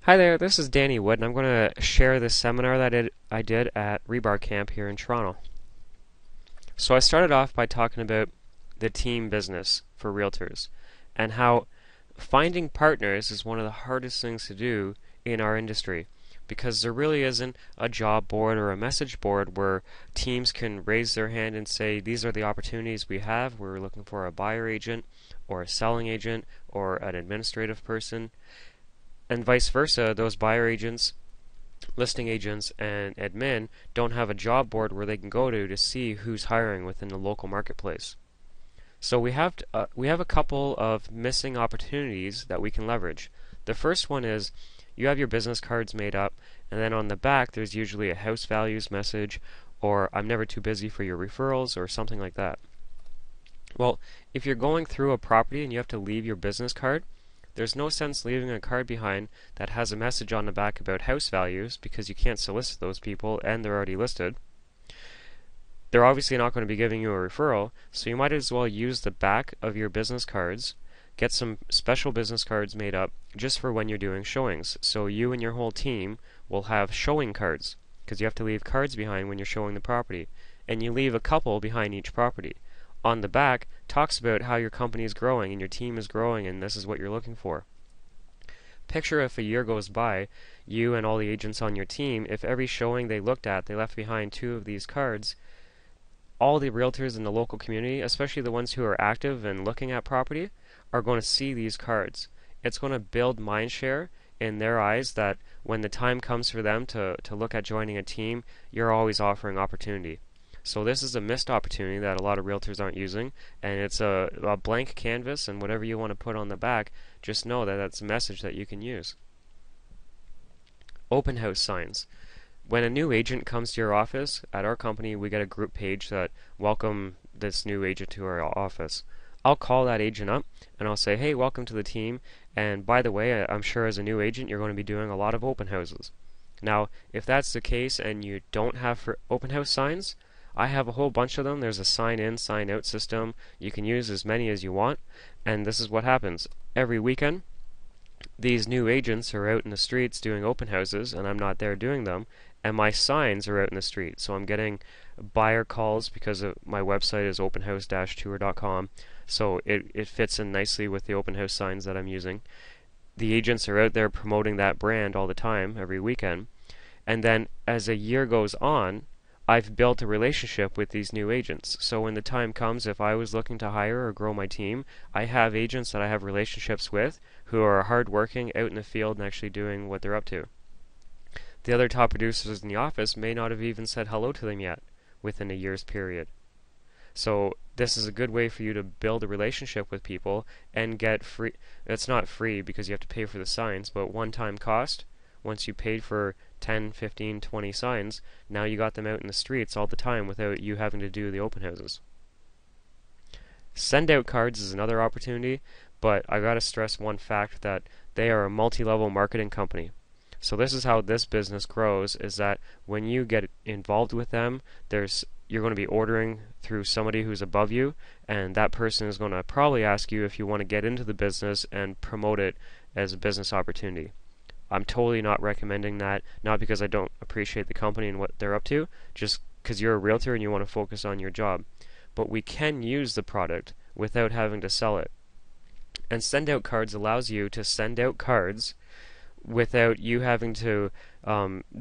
Hi there, this is Danny Wood, and I'm going to share this seminar that I did at REBARcamp here in Toronto. So I started off by talking about the team business for realtors and how finding partners is one of the hardest things to do in our industry because there really isn't a job board or a message board where teams can raise their hand and say, these are the opportunities we have. We're looking for a buyer agent or a selling agent or an administrative person. And vice versa, those buyer agents, listing agents, and admin don't have a job board where they can go to see who's hiring within the local marketplace. So we have a couple of missing opportunities that we can leverage. The first one is you have your business cards made up, and then on the back there's usually a house values message, or I'm never too busy for your referrals, or something like that. Well, if you're going through a property and you have to leave your business card, there's no sense leaving a card behind that has a message on the back about house values because you can't solicit those people and they're already listed. They're obviously not going to be giving you a referral, so you might as well use the back of your business cards, get some special business cards made up just for when you're doing showings. So you and your whole team will have showing cards because you have to leave cards behind when you're showing the property, and you leave a couple behind each property. On the back talks about how your company is growing and your team is growing and this is what you're looking for. Picture if a year goes by, you and all the agents on your team, if every showing they looked at, they left behind two of these cards, all the realtors in the local community, especially the ones who are active and looking at property, are going to see these cards. It's going to build mindshare in their eyes that when the time comes for them to look at joining a team, you're always offering opportunity. So this is a missed opportunity that a lot of realtors aren't using, and it's a blank canvas, and whatever you want to put on the back, just know that that's a message that you can use. Open house signs. When a new agent comes to your office, at our company we get a group page that welcome this new agent to our office. I'll call that agent up and I'll say, hey, welcome to the team, and by the way, I'm sure as a new agent you're going to be doing a lot of open houses. Now, if that's the case and you don't have open house signs, I have a whole bunch of them. There's a sign in, sign out system. You can use as many as you want, and this is what happens. Every weekend, these new agents are out in the streets doing open houses, and I'm not there doing them, and my signs are out in the street. So I'm getting buyer calls because my website is openhouse-tour.com, so it fits in nicely with the open house signs that I'm using. The agents are out there promoting that brand all the time, every weekend, and then as a year goes on, I've built a relationship with these new agents. So when the time comes, if I was looking to hire or grow my team, I have agents that I have relationships with who are hardworking, out in the field, and actually doing what they're up to. The other top producers in the office may not have even said hello to them yet within a year's period. So this is a good way for you to build a relationship with people and get free. It's not free because you have to pay for the signs, but one-time cost. Once you paid for 10, 15, 20 signs, now you got them out in the streets all the time without you having to do the open houses. Send out cards is another opportunity, but I gotta stress one fact that they are a multi-level marketing company. So this is how this business grows, is that when you get involved with them, you're going to be ordering through somebody who's above you, and that person is going to probably ask you if you want to get into the business and promote it as a business opportunity. I'm totally not recommending that, not because I don't appreciate the company and what they're up to, just because you're a realtor and you want to focus on your job. But we can use the product without having to sell it. And send out cards allows you to send out cards without you having to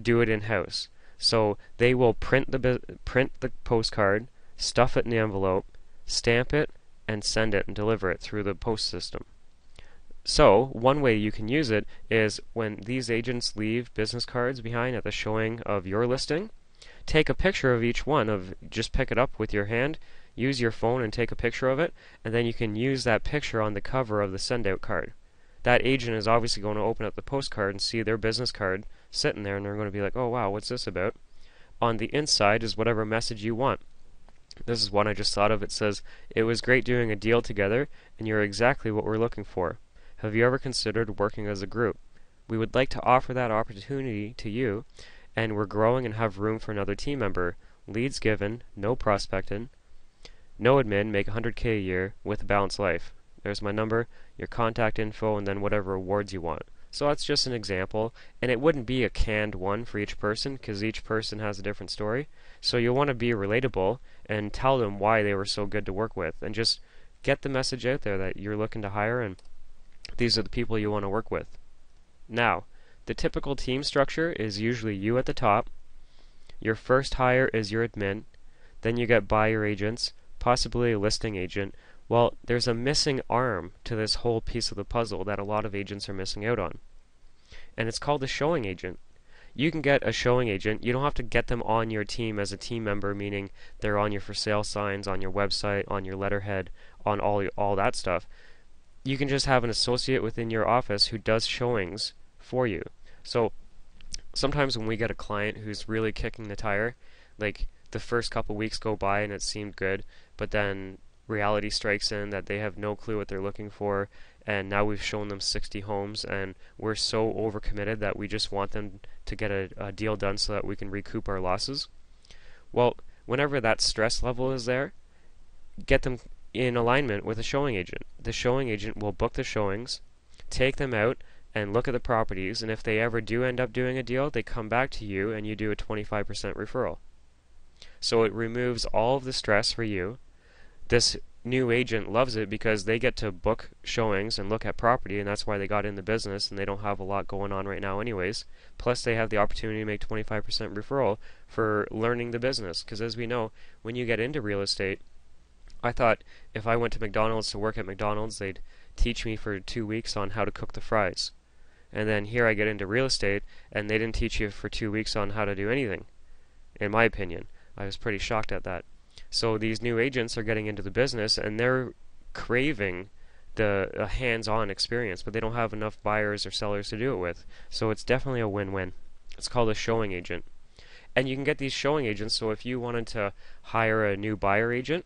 do it in-house. So they will print the postcard, stuff it in the envelope, stamp it, and send it and deliver it through the post system. So, one way you can use it is when these agents leave business cards behind at the showing of your listing, take a picture of each one, just pick it up with your hand, use your phone and take a picture of it, and then you can use that picture on the cover of the send-out card. That agent is obviously going to open up the postcard and see their business card sitting there, and they're going to be like, oh wow, what's this about? On the inside is whatever message you want. This is one I just thought of. It says, it was great doing a deal together, and you're exactly what we're looking for. Have you ever considered working as a group? We would like to offer that opportunity to you, and we're growing and have room for another team member. Leads given, no prospecting, no admin, make $100K a year with a balanced life. There's my number, your contact info, and then whatever awards you want. So that's just an example, and it wouldn't be a canned one for each person because each person has a different story. So you'll want to be relatable and tell them why they were so good to work with, and just get the message out there that you're looking to hire and these are the people you want to work with. Now, the typical team structure is usually you at the top, your first hire is your admin, then you get buyer agents, possibly a listing agent. Well, there's a missing arm to this whole piece of the puzzle that a lot of agents are missing out on, and it's called a showing agent. You can get a showing agent. You don't have to get them on your team as a team member, meaning they're on your for sale signs, on your website, on your letterhead, on all that stuff. You can just have an associate within your office who does showings for you. So sometimes when we get a client who's really kicking the tire, like the first couple weeks go by and it seemed good, but then reality strikes in that they have no clue what they're looking for, and now we've shown them 60 homes and we're so overcommitted that we just want them to get a deal done so that we can recoup our losses. Well, whenever that stress level is there, get them in alignment with a showing agent. The showing agent will book the showings, take them out, and look at the properties, and if they ever do end up doing a deal, they come back to you and you do a 25% referral. So it removes all of the stress for you. This new agent loves it because they get to book showings and look at property, and that's why they got in the business, and they don't have a lot going on right now anyways. Plus they have the opportunity to make 25% referral for learning the business, because as we know, when you get into real estate, I thought if I went to McDonald's to work at McDonald's, they'd teach me for 2 weeks on how to cook the fries. And then here I get into real estate, and they didn't teach you for 2 weeks on how to do anything, in my opinion. I was pretty shocked at that. So these new agents are getting into the business, and they're craving the hands-on experience, but they don't have enough buyers or sellers to do it with. So it's definitely a win-win. It's called a showing agent. And you can get these showing agents, so if you wanted to hire a new buyer agent,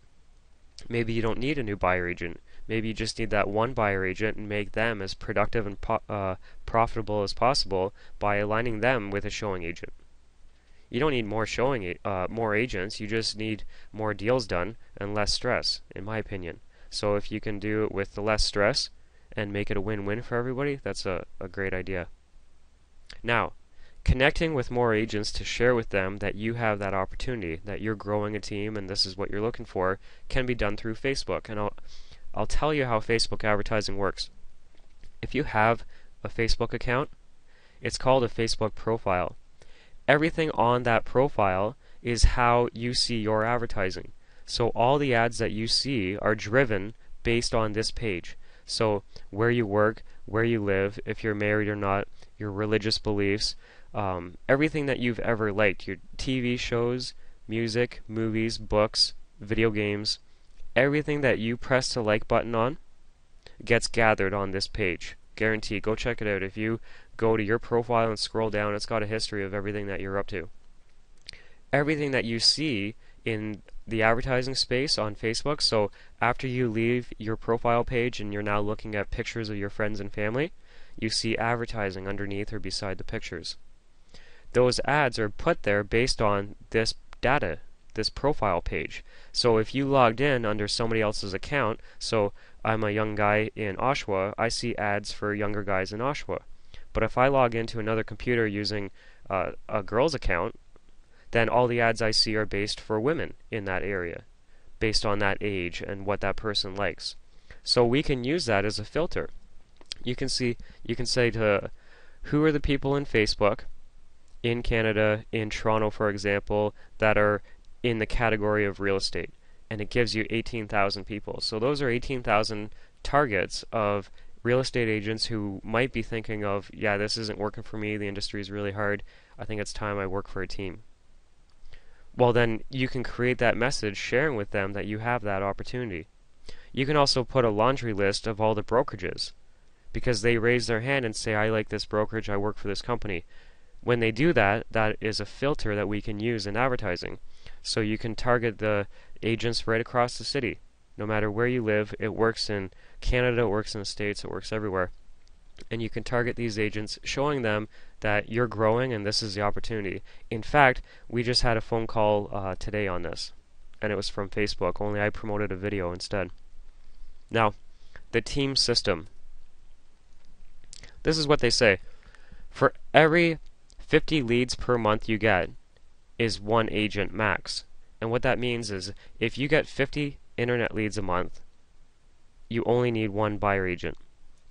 maybe you don't need a new buyer agent. Maybe you just need that one buyer agent and make them as productive and profitable as possible by aligning them with a showing agent. You don't need more agents. You just need more deals done and less stress, in my opinion. So if you can do it with the less stress and make it a win-win for everybody, that's a great idea. Now, connecting with more agents to share with them that you have that opportunity, that you're growing a team and this is what you're looking for, can be done through Facebook. And I'll tell you how Facebook advertising works. If you have a Facebook account, it's called a Facebook profile. Everything on that profile is how you see your advertising. So all the ads that you see are driven based on this page. So where you work, where you live, if you're married or not, your religious beliefs, everything that you've ever liked, your TV shows, music, movies, books, video games, everything that you press the like button on gets gathered on this page. Guaranteed. Go check it out. If you go to your profile and scroll down, it's got a history of everything that you're up to. Everything that you see in the advertising space on Facebook, so after you leave your profile page and you're now looking at pictures of your friends and family, you see advertising underneath or beside the pictures. Those ads are put there based on this data, this profile page. So if you logged in under somebody else's account, so I'm a young guy in Oshawa, I see ads for younger guys in Oshawa. But if I log into another computer using a girl's account, then all the ads I see are based for women in that area, based on that age and what that person likes. So we can use that as a filter. You can say to who are the people in Facebook in Canada, in Toronto for example, that are in the category of real estate, and it gives you 18,000 people. So those are 18,000 targets of real estate agents who might be thinking of, yeah, this isn't working for me, the industry is really hard, I think it's time I work for a team. Well, then you can create that message sharing with them that you have that opportunity. You can also put a laundry list of all the brokerages, because they raise their hand and say, I like this brokerage, I work for this company. When they do that, that is a filter that we can use in advertising. So you can target the agents right across the city. No matter where you live, it works in Canada, it works in the States, it works everywhere. And you can target these agents, showing them that you're growing and this is the opportunity. In fact, we just had a phone call today on this, and it was from Facebook, only I promoted a video instead. Now, the team system. This is what they say. For every 50 leads per month you get is one agent max. And what that means is if you get 50 internet leads a month, you only need one buyer agent.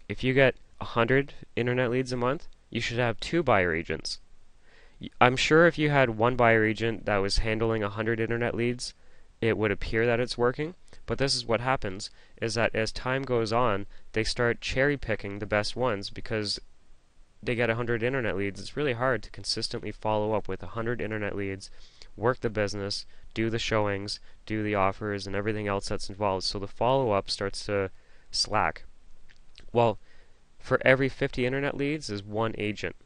If you get 100 internet leads a month, you should have two buyer agents. I'm sure if you had one buyer agent that was handling 100 internet leads, it would appear that it's working. But this is what happens, is that as time goes on, they start cherry picking the best ones because they get 100 internet leads. It's really hard to consistently follow up with 100 internet leads, work the business, do the showings, do the offers, and everything else that's involved. So the follow-up starts to slack. Well, for every 50 internet leads is one agent.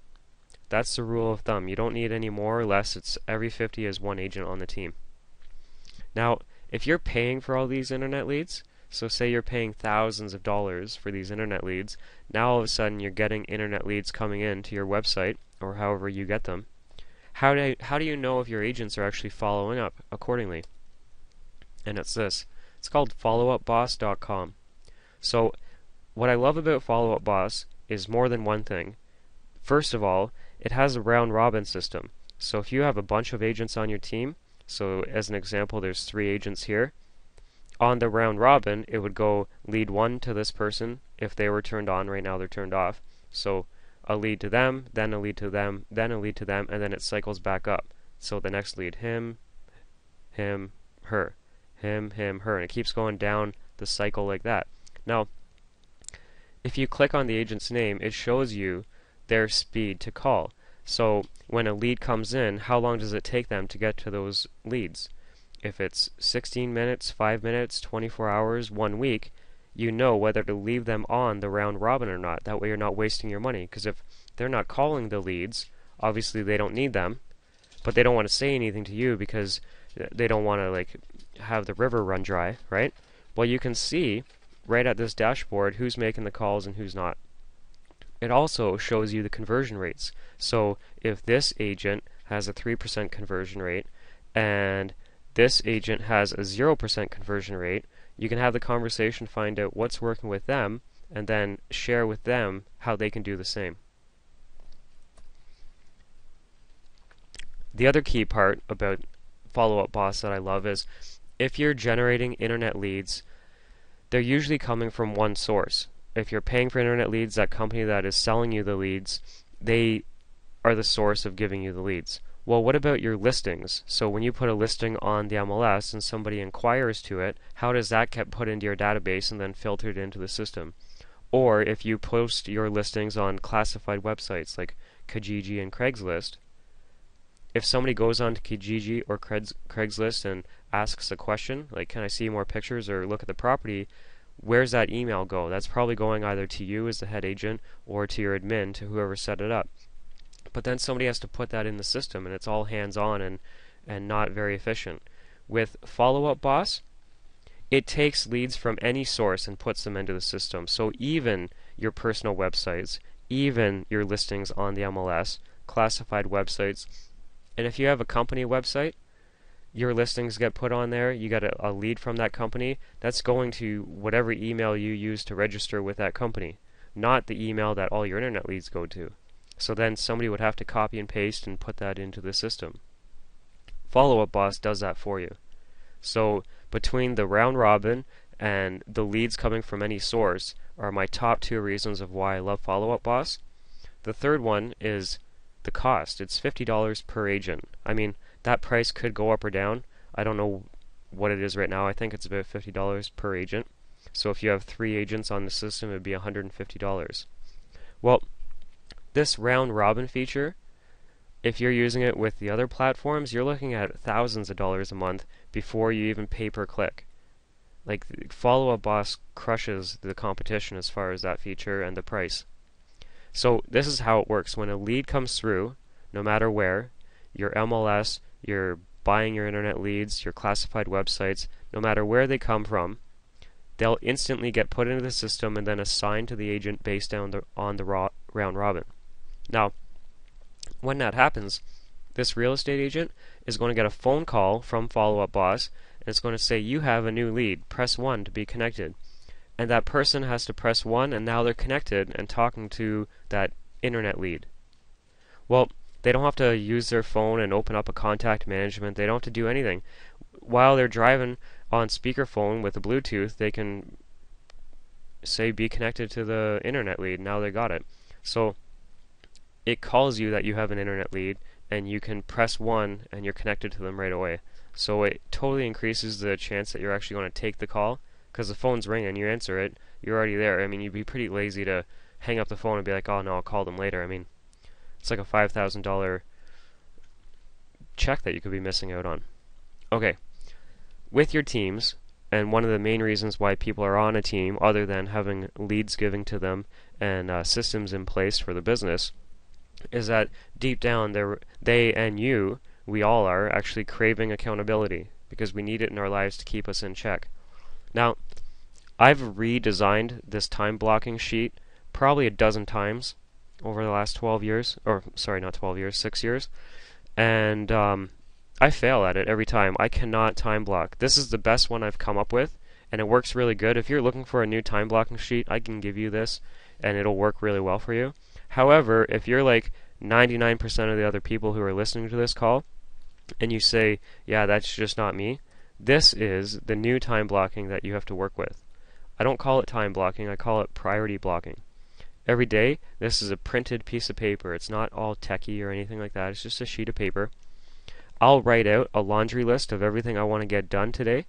That's the rule of thumb. You don't need any more or less. It's every 50 is one agent on the team. Now, if you're paying for all these internet leads, so say you're paying thousands of dollars for these internet leads, now all of a sudden you're getting internet leads coming in to your website, or however you get them. How do you know if your agents are actually following up accordingly? And it's this. It's called followupboss.com. So what I love about Follow Up Boss is more than one thing. First of all, it has a round robin system. So if you have a bunch of agents on your team, so as an example there's 3 agents here, on the round robin it would go lead 1 to this person if they were turned on. Right now they're turned off. So a lead to them, then a lead to them, then a lead to them, and then it cycles back up. So the next lead, him, her, him, her, and it keeps going down the cycle like that. Now, if you click on the agent's name, it shows you their speed to call. So when a lead comes in, how long does it take them to get to those leads? If it's 16 minutes, 5 minutes, 24 hours, 1 week, you know whether to leave them on the round robin or not. That way you're not wasting your money. Because if they're not calling the leads, obviously they don't need them, but they don't want to say anything to you because they don't want to have the river run dry, right? Well, you can see right at this dashboard who's making the calls and who's not. It also shows you the conversion rates. So if this agent has a 3% conversion rate and this agent has a 0% conversion rate, you can have the conversation, find out what's working with them, and then share with them how they can do the same. The other key part about Follow Up Boss that I love is if you're generating internet leads, they're usually coming from one source. If you're paying for internet leads, that company that is selling you the leads, they are the source of giving you the leads. Well, what about your listings? So when you put a listing on the MLS and somebody inquires to it, how does that get put into your database and then filtered into the system? Or if you post your listings on classified websites like Kijiji and Craigslist, if somebody goes on to Kijiji or Craigslist and asks a question, like can I see more pictures or look at the property, where's that email go? That's probably going either to you as the head agent or to your admin, to whoever set it up. But then somebody has to put that in the system, and it's all hands-on and not very efficient. With Follow Up Boss, it takes leads from any source and puts them into the system. So even your personal websites, even your listings on the MLS, classified websites, and if you have a company website, your listings get put on there, you get a lead from that company, that's going to whatever email you use to register with that company, not the email that all your internet leads go to. So then somebody would have to copy and paste and put that into the system. Follow Up Boss does that for you. So between the round robin and the leads coming from any source are my top 2 reasons of why I love Follow Up Boss. The third one is the cost. It's $50 per agent. I mean, that price could go up or down. I don't know what it is right now. I think it's about $50 per agent. So if you have 3 agents on the system, it would be $150. Well, this round robin feature, if you're using it with the other platforms, you're looking at thousands of dollars a month before you even pay per click. Like, Follow Up Boss crushes the competition as far as that feature and the price. So this is how it works. When a lead comes through, no matter where, your MLS, your buying your internet leads, your classified websites, no matter where they come from, they'll instantly get put into the system and then assigned to the agent based on the round robin. Now, when that happens, this real estate agent is going to get a phone call from Follow Up Boss, and it's going to say, you have a new lead. Press 1 to be connected. and that person has to press 1, and now they're connected and talking to that internet lead. Well, they don't have to use their phone and open up a contact management. They don't have to do anything. While they're driving on speakerphone with a Bluetooth, they can say be connected to the internet lead. Now they got it. So it calls you that you have an internet lead, and you can press 1 and you're connected to them right away. So it totally increases the chance that you're actually going to take the call, because the phone's ringing, you answer it, you're already there. I mean, you'd be pretty lazy to hang up the phone and be like, oh no, I'll call them later. I mean, it's like a $5,000 check that you could be missing out on. Okay, with your teams, and one of the main reasons why people are on a team, other than having leads given to them and systems in place for the business, is that deep down they and you, we all are actually craving accountability, because we need it in our lives to keep us in check. Now, I've redesigned this time blocking sheet probably a dozen times over the last 12 years, or sorry, not 12 years, 6 years, and I fail at it every time. I cannot time block. This is the best one I've come up with, and it works really good. If you're looking for a new time blocking sheet, I can give you this, and it'll work really well for you. However, if you're like 99% of the other people who are listening to this call, and you say, yeah, that's just not me, this is the new time blocking that you have to work with. I don't call it time blocking, I call it priority blocking. Every day, this is a printed piece of paper. It's not all techie or anything like that. It's just a sheet of paper. I'll write out a laundry list of everything I want to get done today,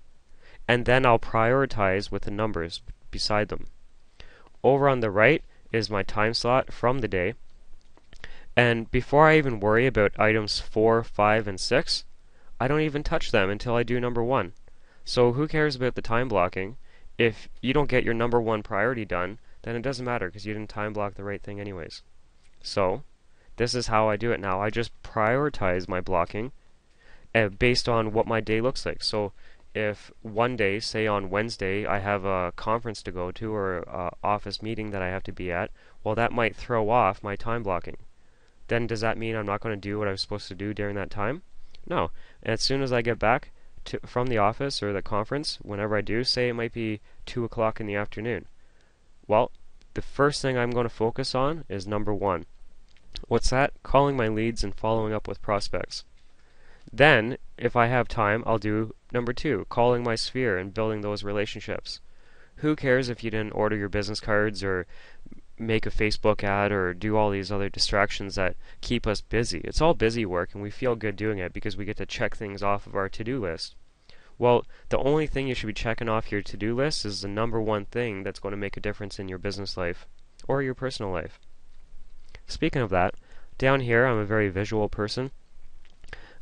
and then I'll prioritize with the numbers beside them. Over on the right is my time slot from the day, and before I even worry about items 4, 5, and 6, I don't even touch them until I do number 1. So who cares about the time blocking? If you don't get your number 1 priority done, then it doesn't matter, because you didn't time block the right thing anyways. So this is how I do it now. I just prioritize my blocking based on what my day looks like. So if one day, say on Wednesday, I have a conference to go to or an office meeting that I have to be at, well, that might throw off my time blocking. Then does that mean I'm not going to do what I was supposed to do during that time? No. And as soon as I get back from the office or the conference, whenever I do, say it might be 2 o'clock in the afternoon. Well, the first thing I'm going to focus on is number 1. What's that? Calling my leads and following up with prospects. Then, if I have time, I'll do number 2, calling my sphere and building those relationships. Who cares if you didn't order your business cards or make a Facebook ad or do all these other distractions that keep us busy? It's all busy work, and we feel good doing it because we get to check things off of our to-do list. Well, the only thing you should be checking off your to-do list is the number 1 thing that's going to make a difference in your business life or your personal life. Speaking of that, down here I'm a very visual person.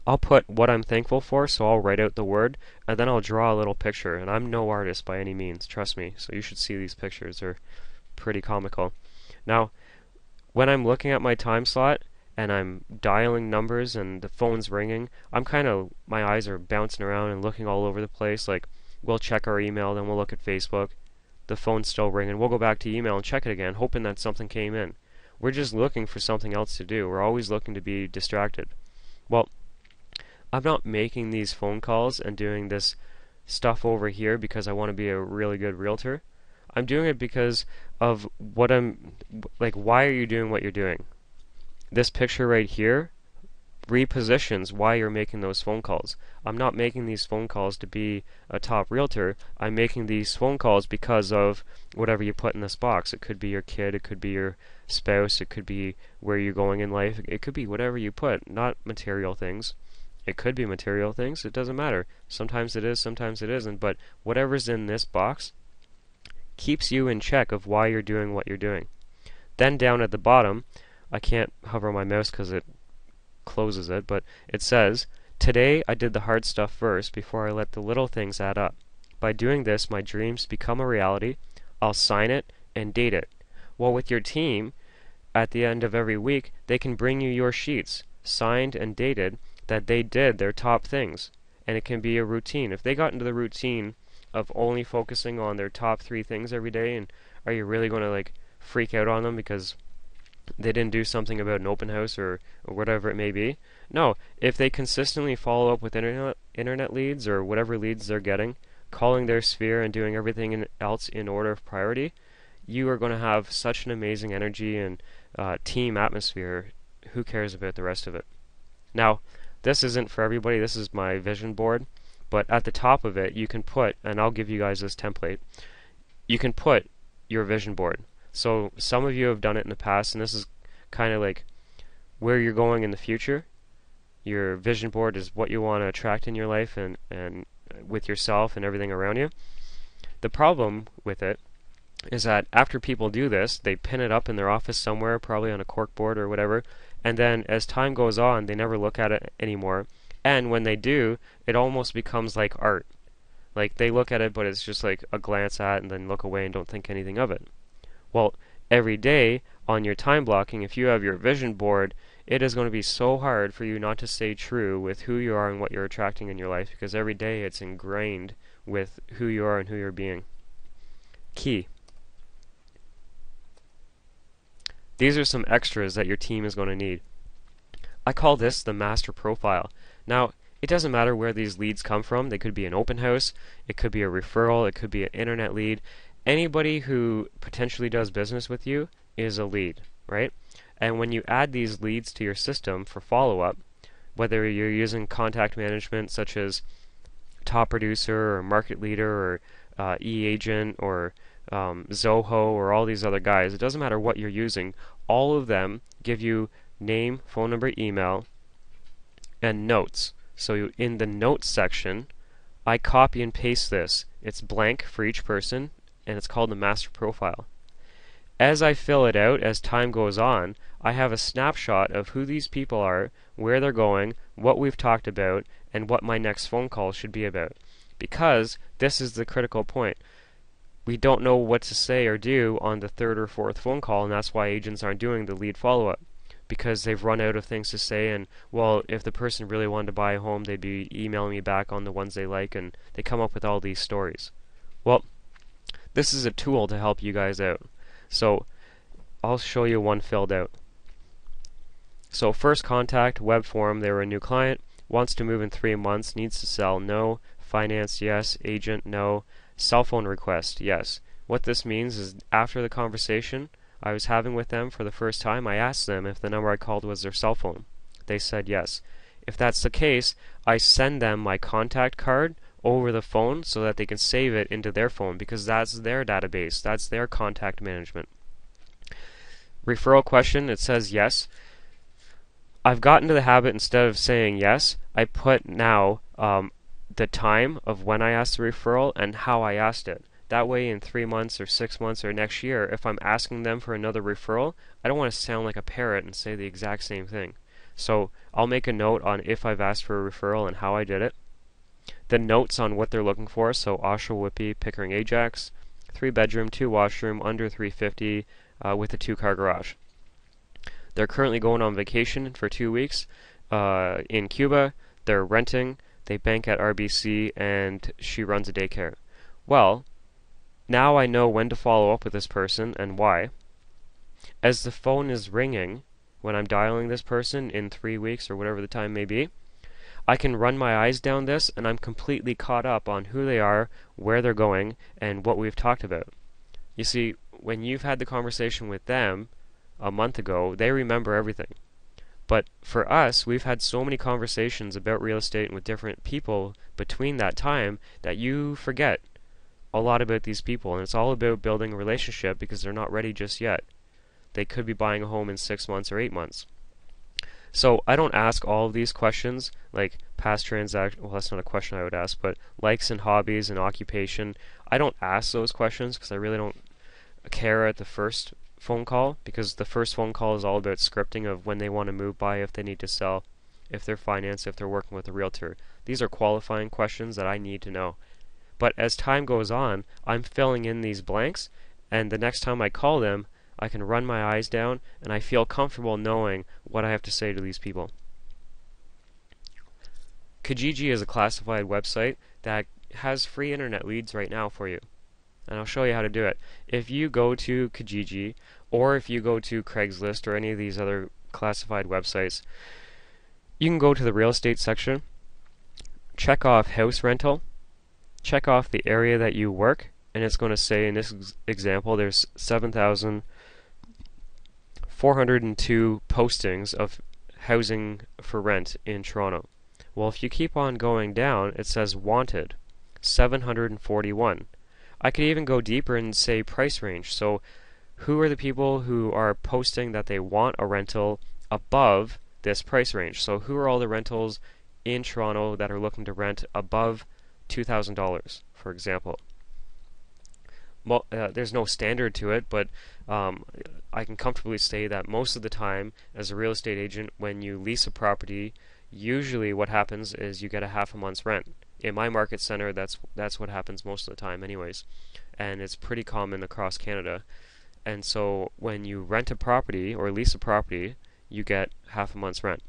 I'll put what I'm thankful for, so I'll write out the word, and then I'll draw a little picture. And I'm no artist by any means, trust me, so you should see these pictures. They're pretty comical. Now, when I'm looking at my time slot, and I'm dialing numbers and the phone's ringing, my eyes are bouncing around and looking all over the place. Like, we'll check our email, then we'll look at Facebook. The phone's still ringing. We'll go back to email and check it again, hoping that something came in. We're just looking for something else to do. We're always looking to be distracted. Well, I'm not making these phone calls and doing this stuff over here because I want to be a really good realtor. I'm doing it because of why are you doing what you're doing? This picture right here repositions why you're making those phone calls. I'm not making these phone calls to be a top realtor. I'm making these phone calls because of whatever you put in this box. It could be your kid, it could be your spouse, it could be where you're going in life, it could be whatever you put, not material things. It could be material things, it doesn't matter. Sometimes it is, sometimes it isn't, but whatever's in this box keeps you in check of why you're doing what you're doing. Then down at the bottom, I can't hover my mouse because it closes it, but it says, today I did the hard stuff first before I let the little things add up. By doing this, my dreams become a reality. I'll sign it and date it. Well, with your team, at the end of every week, they can bring you your sheets, signed and dated, that they did their top things. And it can be a routine. If they got into the routine of only focusing on their top 3 things every day, and are you really going to freak out on them because they didn't do something about an open house or whatever it may be? No, if they consistently follow up with internet leads or whatever leads they're getting, calling their sphere and doing everything else in order of priority, you are going to have such an amazing energy and team atmosphere. Who cares about the rest of it? Now, this isn't for everybody. This is my vision board. But at the top of it, you can put, and I'll give you guys this template, you can put your vision board. So some of you have done it in the past, and this is kind of like where you're going in the future. Your vision board is what you want to attract in your life and with yourself and everything around you. The problem with it is that after people do this, they pin it up in their office somewhere, probably on a cork board or whatever, and then as time goes on, they never look at it anymore. And when they do, it almost becomes like art. Like they look at it, but it's just like a glance at and then look away and don't think anything of it. Well, every day on your time blocking, if you have your vision board, it is going to be so hard for you not to stay true with who you are and what you're attracting in your life, because every day it's ingrained with who you are and who you're being. Key. These are some extras that your team is going to need. I call this the master profile. Now, it doesn't matter where these leads come from. They could be an open house, it could be a referral, it could be an internet lead. Anybody who potentially does business with you is a lead, right? And when you add these leads to your system for follow-up, whether you're using contact management such as Top Producer or Market Leader or eAgent or Zoho or all these other guys, it doesn't matter what you're using. All of them give you name, phone number, email, and notes. So in the notes section, I copy and paste this. It's blank for each person, and it's called the master profile. As I fill it out as time goes on, I have a snapshot of who these people are, where they're going, what we've talked about, and what my next phone call should be about. Because this is the critical point. We don't know what to say or do on the third or fourth phone call, and that's why agents aren't doing the lead follow-up. Because they've run out of things to say, and well, if the person really wanted to buy a home, they'd be emailing me back on the ones they like, and they come up with all these stories. Well, this is a tool to help you guys out. So I'll show you one filled out. So first contact, web form, they were a new client, wants to move in 3 months, needs to sell, no, finance, yes, agent, no, cell phone request, yes. What this means is after the conversation I was having with them for the first time, I asked them if the number I called was their cell phone. They said yes. If that's the case, I send them my contact card over the phone so that they can save it into their phone, because that's their database, that's their contact management. Referral question, it says yes. I've gotten to the habit, instead of saying yes, I put now the time of when I asked the referral and how I asked it. That way in 3 months or 6 months or next year, if I'm asking them for another referral, I don't want to sound like a parrot and say the exact same thing. So I'll make a note on if I've asked for a referral and how I did it. The notes on what they're looking for, so Oshawa Whippy, Pickering Ajax, 3-bedroom, 2-washroom, under 350, with a 2-car garage. They're currently going on vacation for 2 weeks in Cuba. They're renting. They bank at RBC, and she runs a daycare. Well, now I know when to follow up with this person and why. As the phone is ringing, when I'm dialing this person in 3 weeks or whatever the time may be, I can run my eyes down this, and I'm completely caught up on who they are, where they're going, and what we've talked about. You see, when you've had the conversation with them a month ago, they remember everything. But for us, we've had so many conversations about real estate and with different people between that time that you forget a lot about these people, and it's all about building a relationship because they're not ready just yet. They could be buying a home in 6 months or 8 months. So I don't ask all of these questions, like past transaction. Well, that's not a question I would ask, but likes and hobbies and occupation. I don't ask those questions because I really don't care at the first phone call, because the first phone call is all about scripting of when they want to move by, if they need to sell, if they're financed, if they're working with a realtor. These are qualifying questions that I need to know. But as time goes on, I'm filling in these blanks, and the next time I call them, I can run my eyes down, and I feel comfortable knowing what I have to say to these people. Kijiji is a classified website that has free internet leads right now for you, and I'll show you how to do it. If you go to Kijiji, or if you go to Craigslist or any of these other classified websites, you can go to the real estate section, check off house rental, check off the area that you work, and it's going to say in this example there's 7,402 postings of housing for rent in Toronto. Well, if you keep on going down, it says wanted, 741. I could even go deeper and say price range. So who are the people who are posting that they want a rental above this price range? So who are all the rentals in Toronto that are looking to rent above $2,000, for example? There's no standard to it, but I can comfortably say that most of the time, as a real estate agent, when you lease a property, usually what happens is you get a half a month's rent. In my market center, that's what happens most of the time anyways, and it's pretty common across Canada. And so when you rent a property or lease a property, you get half a month's rent.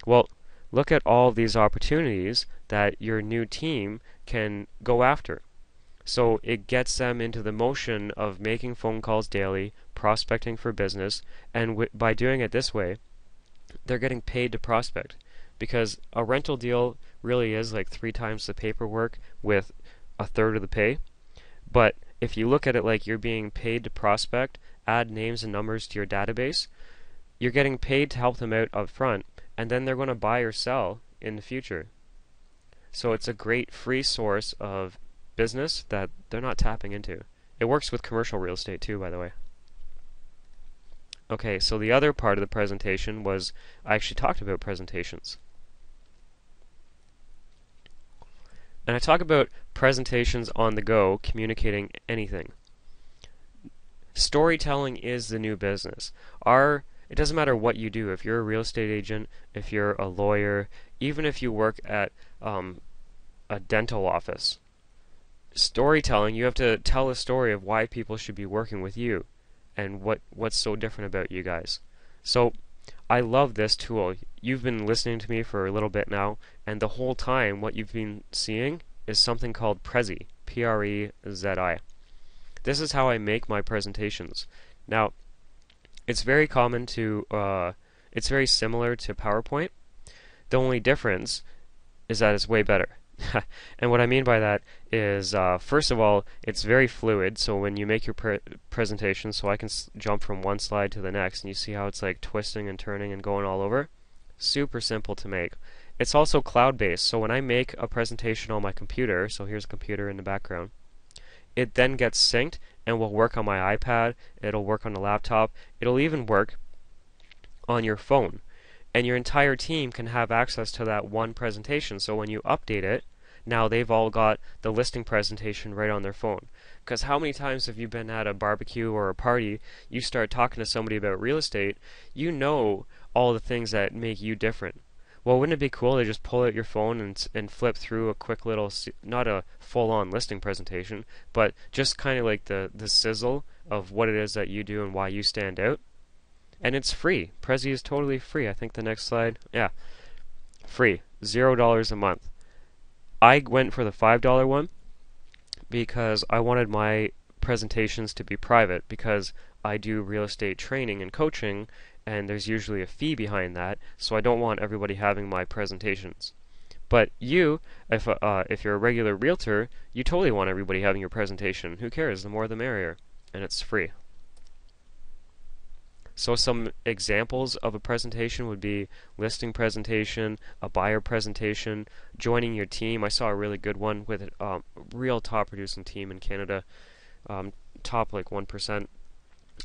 Well, look at all these opportunities that your new team can go after. So it gets them into the motion of making phone calls daily, prospecting for business, and by doing it this way, they're getting paid to prospect. Because a rental deal really is like 3 times the paperwork with a third of the pay. But if you look at it like you're being paid to prospect, add names and numbers to your database, you're getting paid to help them out up front, and then they're going to buy or sell in the future. So it's a great free source of business that they're not tapping into. It works with commercial real estate too, by the way. Okay, so the other part of the presentation was I actually talked about presentations. And I talk about presentations on the go, communicating anything. Storytelling is the new business. It doesn't matter what you do. If you're a real estate agent, if you're a lawyer, even if you work at a dental office, storytelling, you have to tell a story of why people should be working with you and what's so different about you guys. So I love this tool. You've been listening to me for a little bit now, and the whole time what you've been seeing is something called Prezi, Prezi. This is how I make my presentations. Now, it's very common to, it's very similar to PowerPoint. The only difference is that it's way better. And what I mean by that is, first of all, it's very fluid. So when you make your presentation, so I can jump from one slide to the next, and you see how it's like twisting and turning and going all over. Super simple to make. It's also cloud-based. So when I make a presentation on my computer, so here's a computer in the background, it then gets synced and will work on my iPad. It'll work on a laptop. It'll even work on your phone. And your entire team can have access to that one presentation. So when you update it, now they've all got the listing presentation right on their phone. Because how many times have you been at a barbecue or a party, you start talking to somebody about real estate, you know all the things that make you different. Well, wouldn't it be cool to just pull out your phone and flip through a quick little, not a full-on listing presentation, but just kind of like the sizzle of what it is that you do and why you stand out? And it's free. Prezi is totally free. I think the next slide. Yeah. Free. $0 a month. I went for the $5 one because I wanted my presentations to be private, because I do real estate training and coaching, and there's usually a fee behind that, so I don't want everybody having my presentations. But you, if you're a regular realtor, you totally want everybody having your presentation. Who cares? The more the merrier. And it's free. So some examples of a presentation would be listing presentation, a buyer presentation, joining your team. I saw a really good one with a real top producing team in Canada, top like 1%.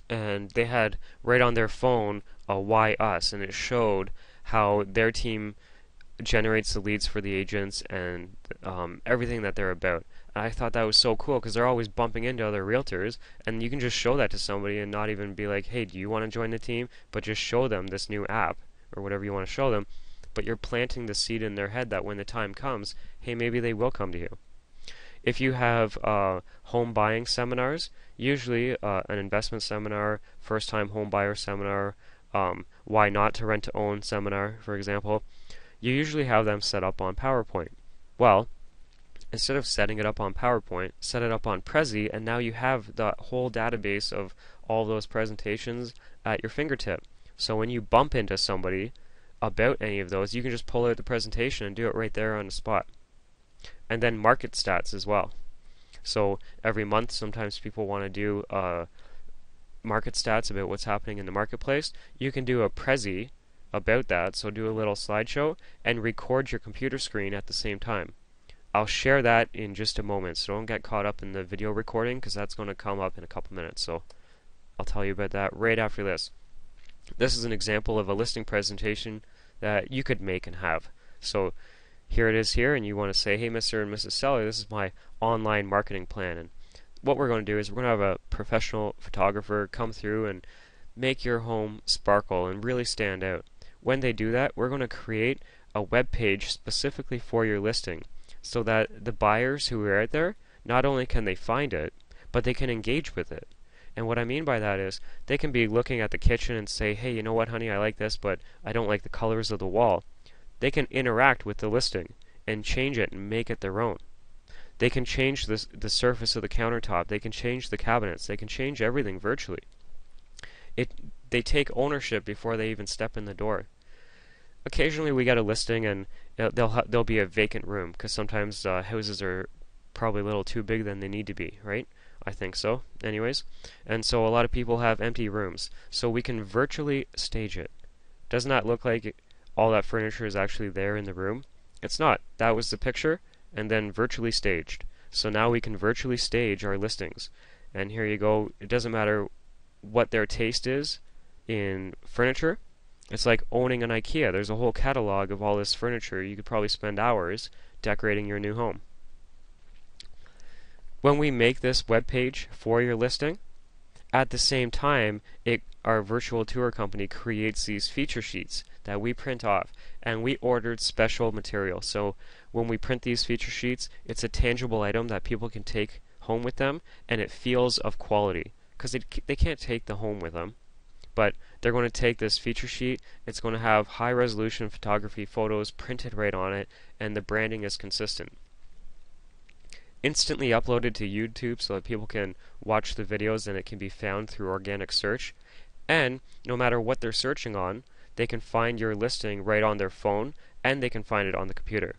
And they had right on their phone a Why Us, and it showed how their team generates the leads for the agents and everything that they're about. And I thought that was so cool because they're always bumping into other realtors, and you can just show that to somebody and not even be like, hey, do you want to join the team? But just show them this new app or whatever you want to show them. But you're planting the seed in their head that when the time comes, hey, maybe they will come to you. If you have home buying seminars, usually an investment seminar, first time home buyer seminar, why not to rent to own seminar, for example, you usually have them set up on PowerPoint. Well, instead of setting it up on PowerPoint, set it up on Prezi, and now you have the whole database of all those presentations at your fingertip. So when you bump into somebody about any of those, you can just pull out the presentation and do it right there on the spot. and then market stats as well. So every month, sometimes people want to do market stats about what's happening in the marketplace. You can do a Prezi about that, so do a little slideshow and record your computer screen at the same time. I'll share that in just a moment, so don't get caught up in the video recording because that's going to come up in a couple minutes. So I'll tell you about that right after this. This is an example of a listing presentation that you could make and have. So here it is here, and you want to say, hey, Mr. and Mrs. Seller, this is my online marketing plan. And what we're going to do is we're going to have a professional photographer come through and make your home sparkle and really stand out. When they do that, we're going to create a web page specifically for your listing so that the buyers who are out there, not only can they find it, but they can engage with it. And what I mean by that is they can be looking at the kitchen and say, hey, you know what, honey, I like this, but I don't like the colors of the wall. They can interact with the listing and change it and make it their own. They can change the surface of the countertop. They can change the cabinets. They can change everything virtually. They take ownership before they even step in the door. Occasionally we get a listing and there'll be a vacant room because sometimes houses are probably a little too big than they need to be, right? I think so, anyways. And so a lot of people have empty rooms. So we can virtually stage it. Doesn't that look like all that furniture is actually there in the room? It's not. That was the picture and then virtually staged. So now we can virtually stage our listings. And here you go. It doesn't matter what their taste is in furniture. It's like owning an IKEA. There's a whole catalog of all this furniture. You could probably spend hours decorating your new home. When we make this web page for your listing, at the same time, our virtual tour company creates these feature sheets that we print off, and we ordered special material. So when we print these feature sheets, it's a tangible item that people can take home with them, and it feels of quality because they can't take the home with them. But they're going to take this feature sheet. It's going to have high resolution photography photos printed right on it, and the branding is consistent. Instantly uploaded to YouTube so that people can watch the videos and it can be found through organic search. And no matter what they're searching on, they can find your listing right on their phone and they can find it on the computer.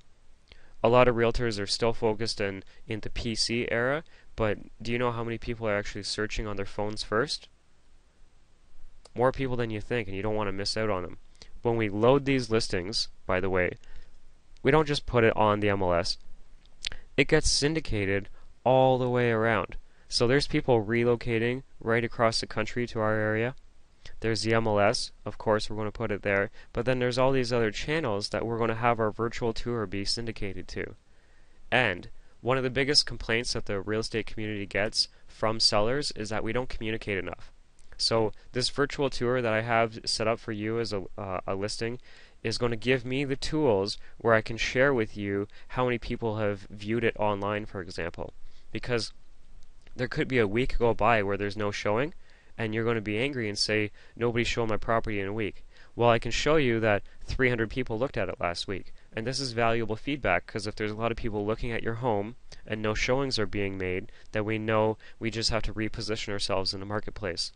A lot of realtors are still focused in the PC era, but do you know how many people are actually searching on their phones first? More people than you think, and you don't want to miss out on them. When we load these listings, by the way, we don't just put it on the MLS. It gets syndicated all the way around. So there's people relocating right across the country to our area. There's the MLS, of course we're going to put it there, but then there's all these other channels that we're going to have our virtual tour be syndicated to. And one of the biggest complaints that the real estate community gets from sellers is that we don't communicate enough. So this virtual tour that I have set up for you as a listing is going to give me the tools where I can share with you how many people have viewed it online, for example. Because there could be a week go by where there's no showing, and you're going to be angry and say, nobody's showing my property in a week. Well, I can show you that 300 people looked at it last week. And this is valuable feedback because if there's a lot of people looking at your home and no showings are being made, then we know we just have to reposition ourselves in the marketplace.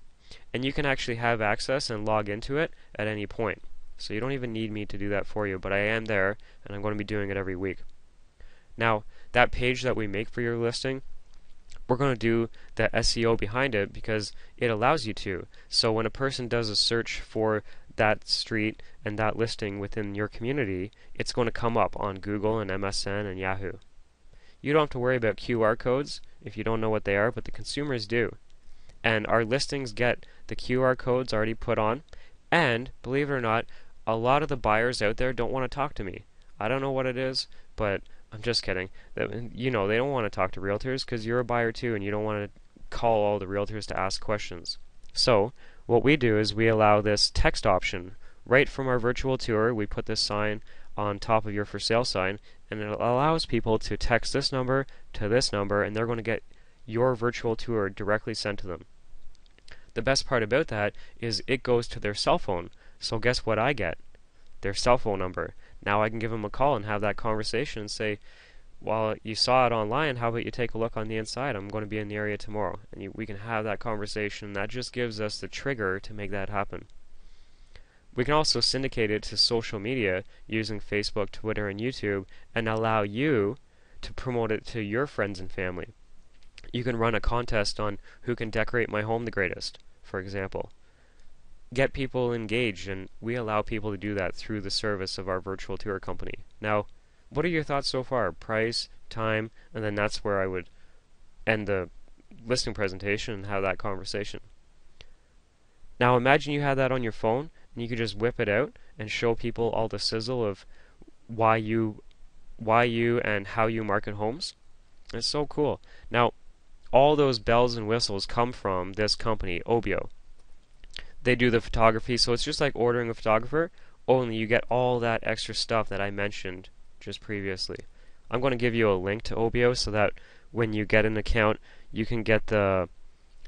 And you can actually have access and log into it at any point. So you don't even need me to do that for you, but I am there and I'm going to be doing it every week. Now, that page that we make for your listing, we're going to do the SEO behind it because it allows you to. So when a person does a search for that street and that listing within your community, it's going to come up on Google and MSN and Yahoo. You don't have to worry about QR codes if you don't know what they are, but the consumers do. And our listings get the QR codes already put on, and believe it or not, a lot of the buyers out there don't want to talk to me. I don't know what it is, but I'm just kidding. You know, they don't want to talk to realtors because you're a buyer too, and you don't want to call all the realtors to ask questions. So what we do is we allow this text option right from our virtual tour. We put this sign on top of your for sale sign, and it allows people to text this number to this number, and they're going to get your virtual tour directly sent to them. The best part about that is it goes to their cell phone. So guess what I get? Their cell phone number. Now I can give them a call and have that conversation and say, well, you saw it online, how about you take a look on the inside? I'm going to be in the area tomorrow. And we can have that conversation. That just gives us the trigger to make that happen. We can also syndicate it to social media using Facebook, Twitter, and YouTube and allow you to promote it to your friends and family. You can run a contest on who can decorate my home the greatest, for example. Get people engaged, and we allow people to do that through the service of our virtual tour company. Now, what are your thoughts so far? Price, time, and then that's where I would end the listing presentation and have that conversation. Now imagine you had that on your phone and you could just whip it out and show people all the sizzle of why you and how you market homes. It's so cool. Now, all those bells and whistles come from this company, Obio. They do the photography, so it's just like ordering a photographer, only you get all that extra stuff that I mentioned just previously. I'm going to give you a link to Obio so that when you get an account, you can get the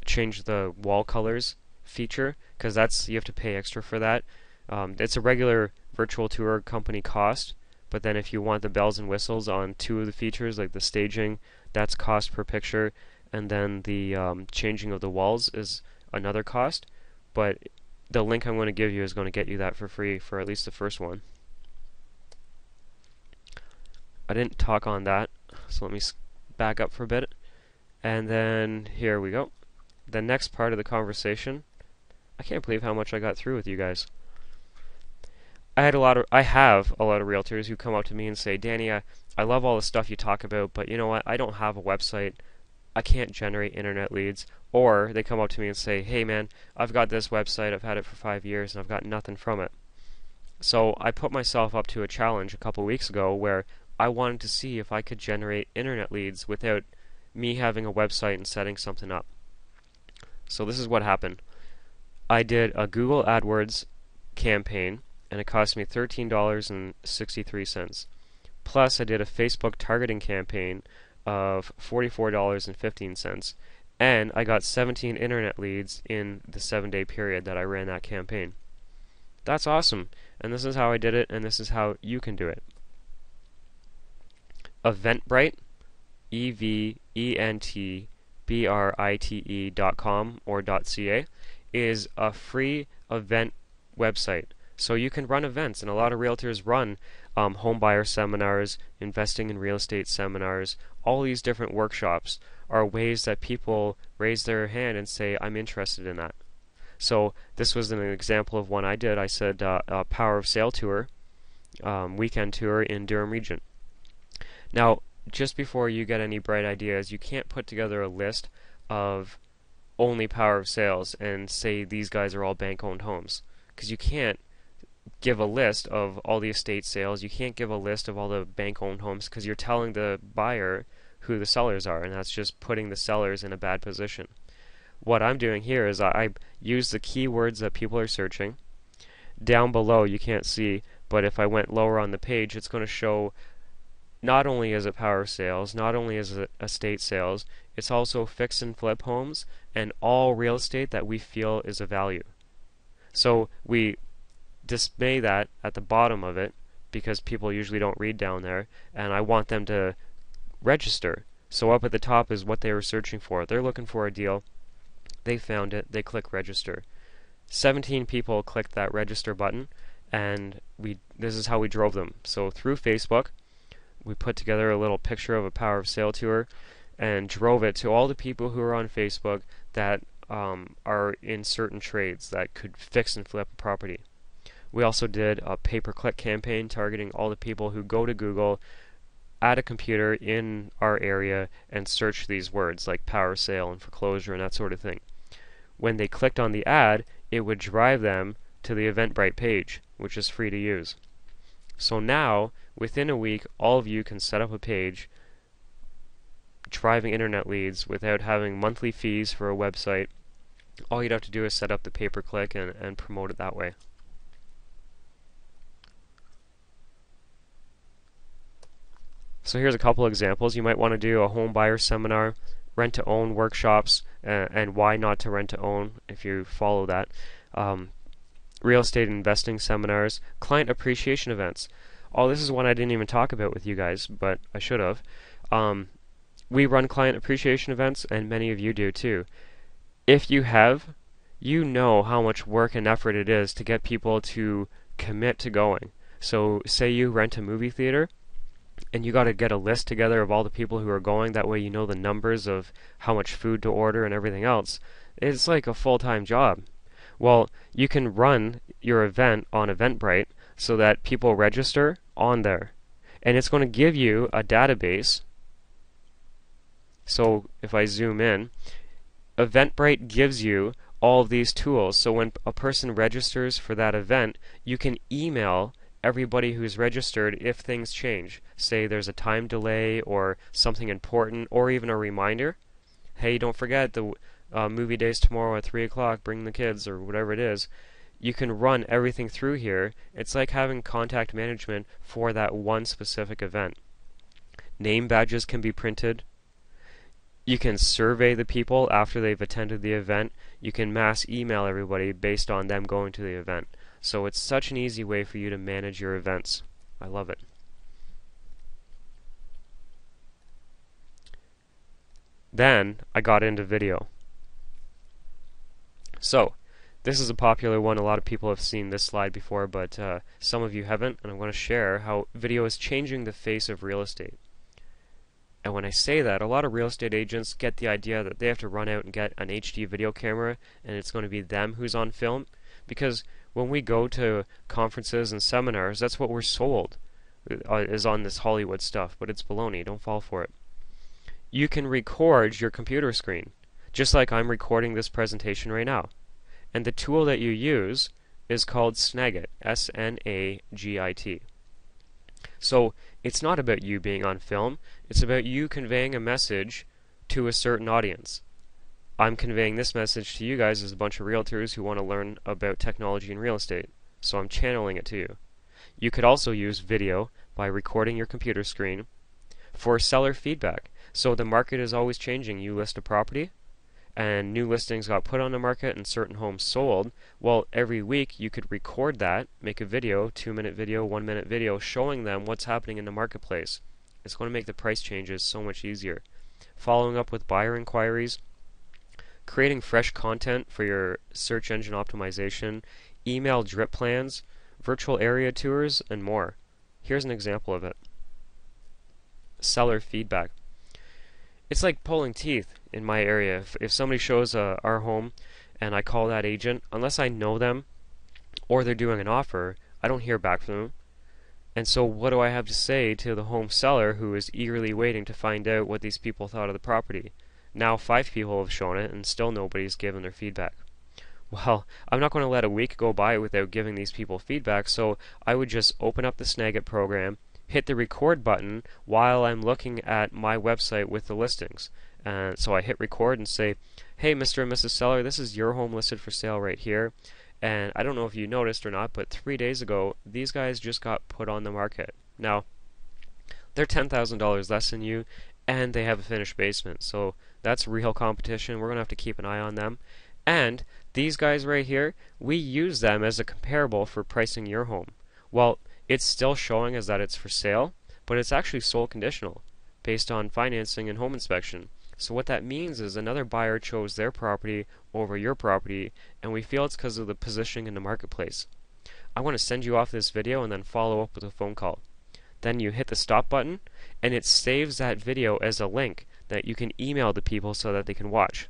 change the wall colors feature, because you have to pay extra for that. It's a regular virtual tour company cost, but then if you want the bells and whistles on two of the features, like the staging, that's cost per picture, and then the changing of the walls is another cost. But the link I'm going to give you is going to get you that for free for at least the first one. I didn't talk on that, so let me back up for a bit. And then here we go. The next part of the conversation. I can't believe how much I got through with you guys. I have a lot of realtors who come up to me and say, Danny, I love all the stuff you talk about, but you know what? I don't have a website. I can't generate internet leads. Or they come up to me and say, hey man, I've got this website, I've had it for 5 years, and I've got nothing from it. So I put myself up to a challenge a couple weeks ago where I wanted to see if I could generate internet leads without me having a website and setting something up. So this is what happened. I did a Google AdWords campaign, and it cost me $13.63. Plus, I did a Facebook targeting campaign of $44.15, and I got 17 internet leads in the 7-day period that I ran that campaign. That's awesome, and this is how I did it, and this is how you can do it. Eventbrite, eventbrite.com or .ca is a free event website. So you can run events, and a lot of realtors run home buyer seminars, investing in real estate seminars. All these different workshops are ways that people raise their hand and say, I'm interested in that. So this was an example of one I did. I said a Power of Sale tour, weekend tour in Durham region. Now, just before you get any bright ideas, you can't put together a list of only Power of Sales and say these guys are all bank-owned homes, because you can't give a list of all the estate sales. You can't give a list of all the bank-owned homes, because you're telling the buyer who the sellers are, and that's just putting the sellers in a bad position. What I'm doing here is I use the keywords that people are searching. Down below you can't see, but if I went lower on the page, it's going to show not only is it Power of Sales, not only is it estate sales, it's also fix and flip homes and all real estate that we feel is of value. So we display that at the bottom of it, because people usually don't read down there, and I want them to register. So up at the top is what they were searching for. They're looking for a deal. They found it. They click register. 17 people clicked that register button, and this is how we drove them. So through Facebook, we put together a little picture of a Power of Sale tour and drove it to all the people who are on Facebook that are in certain trades that could fix and flip a property. We also did a pay-per-click campaign targeting all the people who go to Google, add a computer in our area, and search these words like power sale and foreclosure and that sort of thing. When they clicked on the ad, it would drive them to the Eventbrite page, which is free to use. So now, within a week, all of you can set up a page driving internet leads without having monthly fees for a website. All you'd have to do is set up the pay-per-click and promote it that way. So here's a couple examples. You might want to do a home buyer seminar, rent-to-own workshops, and why not to rent-to-own if you follow that. Real estate investing seminars, client appreciation events. Oh, this is one I didn't even talk about with you guys, but I should have. We run client appreciation events, and many of you do too. If you have, you know how much work and effort it is to get people to commit to going. So say you rent a movie theater, and you got to get a list together of all the people who are going. That way you know the numbers of how much food to order and everything else. It's like a full-time job. Well, you can run your event on Eventbrite so that people register on there. And it's going to give you a database. So if I zoom in, Eventbrite gives you all of these tools. So when a person registers for that event, you can email everybody who's registered if things change. Say there's a time delay or something important, or even a reminder. Hey, don't forget the movie day's tomorrow at 3 o'clock, bring the kids, or whatever it is. You can run everything through here. It's like having contact management for that one specific event. Name badges can be printed. You can survey the people after they've attended the event. You can mass email everybody based on them going to the event. So it's such an easy way for you to manage your events. I love it. Then I got into video. So this is a popular one. A lot of people have seen this slide before, but some of you haven't, and I'm going to share how video is changing the face of real estate. And when I say that, a lot of real estate agents get the idea that they have to run out and get an HD video camera and it's going to be them who's on film, because when we go to conferences and seminars, that's what we're sold, is on this Hollywood stuff, but it's baloney. Don't fall for it. You can record your computer screen, just like I'm recording this presentation right now. And the tool that you use is called Snagit, S-N-A-G-I-T. So it's not about you being on film, it's about you conveying a message to a certain audience. I'm conveying this message to you guys as a bunch of realtors who want to learn about technology and real estate, so I'm channeling it to you. You could also use video by recording your computer screen for seller feedback. So the market is always changing. You list a property, and new listings got put on the market and certain homes sold. Well, every week you could record that, make a video, 2-minute video, 1-minute video, showing them what's happening in the marketplace. It's going to make the price changes so much easier. Following up with buyer inquiries, creating fresh content for your search engine optimization, email drip plans, virtual area tours, and more. Here's an example of it. Seller feedback. It's like pulling teeth in my area. If somebody shows our home and I call that agent, unless I know them or they're doing an offer, I don't hear back from them. And so what do I have to say to the home seller who is eagerly waiting to find out what these people thought of the property? Now 5 people have shown it and still nobody's given their feedback. Well, I'm not going to let a week go by without giving these people feedback, so I would just open up the Snagit program, hit the record button while I'm looking at my website with the listings. So I hit record and say, hey Mr. and Mrs. Seller, this is your home listed for sale right here. And I don't know if you noticed or not, but 3 days ago, these guys just got put on the market. Now, they're $10,000 less than you, and they have a finished basement. So that's real competition. We're going to have to keep an eye on them. And these guys right here, we use them as a comparable for pricing your home. Well, it's still showing as that it's for sale, but it's actually sold conditional based on financing and home inspection. So what that means is another buyer chose their property over your property, and we feel it's because of the positioning in the marketplace. I want to send you off this video and then follow up with a phone call. Then you hit the stop button, and it saves that video as a link that you can email to people so that they can watch.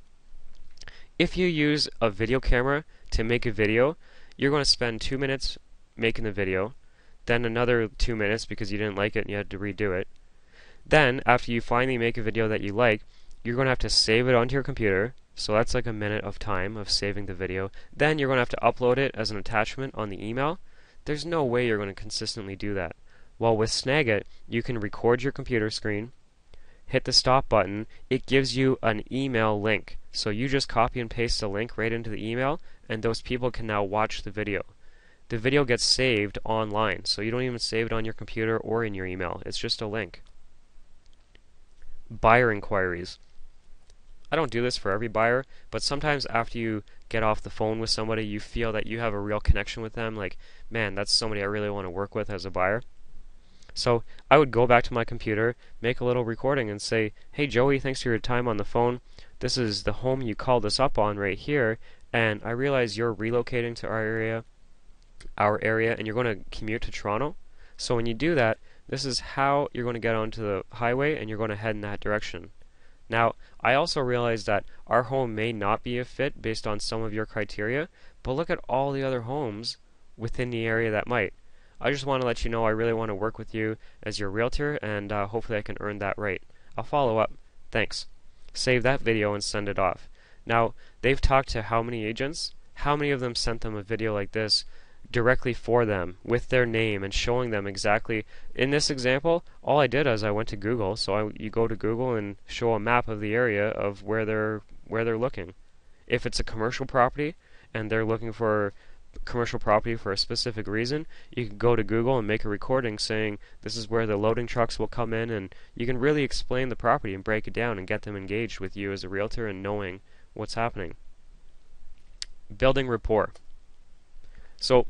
If you use a video camera to make a video, you're going to spend 2 minutes making the video, then another 2 minutes because you didn't like it and you had to redo it. Then, after you finally make a video that you like, you're going to have to save it onto your computer, so that's like a minute of time of saving the video. Then you're going to have to upload it as an attachment on the email. There's no way you're going to consistently do that. Well, with Snagit, you can record your computer screen, hit the stop button, it gives you an email link. So you just copy and paste the link right into the email, and those people can now watch the video. The video gets saved online, so you don't even save it on your computer or in your email. It's just a link. Buyer inquiries. I don't do this for every buyer, but sometimes after you get off the phone with somebody, you feel that you have a real connection with them, like, man, that's somebody I really want to work with as a buyer. So I would go back to my computer, make a little recording and say, hey Joey, thanks for your time on the phone. This is the home you called us up on right here, and I realize you're relocating to our area, and you're going to commute to Toronto. So when you do that, This is how you're going to get onto the highway and you're going to head in that direction. Now, I also realize that our home may not be a fit based on some of your criteria, but look at all the other homes within the area that might. I just want to let you know I really want to work with you as your realtor, and hopefully I can earn that right. I'll follow up. Thanks. Save that video and send it off. Now, they've talked to how many agents? How many of them sent them a video like this directly for them with their name and showing them exactly? In this example, all I did is I went to Google. So you go to Google and show a map of the area of where they're looking. If it's a commercial property and they're looking for commercial property for a specific reason, you can go to Google and make a recording saying this is where the loading trucks will come in, and you can really explain the property and break it down and get them engaged with you as a realtor and knowing what's happening. Building rapport. So